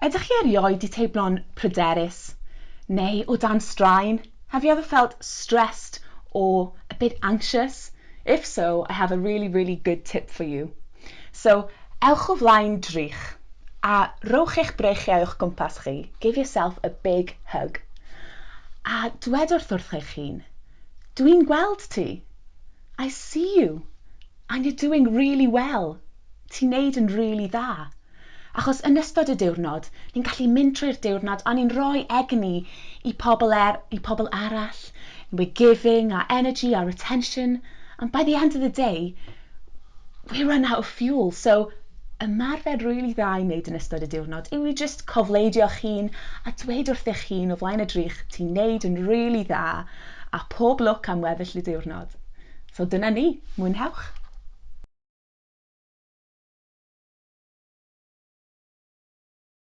Ydych chi erioed 'di teimlo'n pryderus neu o dan straen? Have you ever felt stressed or a bit anxious? If so, I have a really good tip for you. So, ewch o flaen drych a rowch eich breichiau o'ch gwmpas chi. Give yourself a big hug. A dwedwrth wrth eich hun, dwi'n gweld ti. I see you. And you're doing really well. Ti'n neud yn really dda. Achos yn ystod y diwrnod, ni'n gallu mynd trwy'r diwrnod a ni'n rhoi egni i pobl arall. We're giving our energy, our attention. And by the end of the day, we run out of fuel. So, ymarfer really dda i wneud yn ystod y diwrnod yw i just cofleidio'ch hun a dweud wrth eich hun o flaen y drych ti'n neud yn really dda a pob lwc am weddill y diwrnod. So dyna ni, mwynhewch!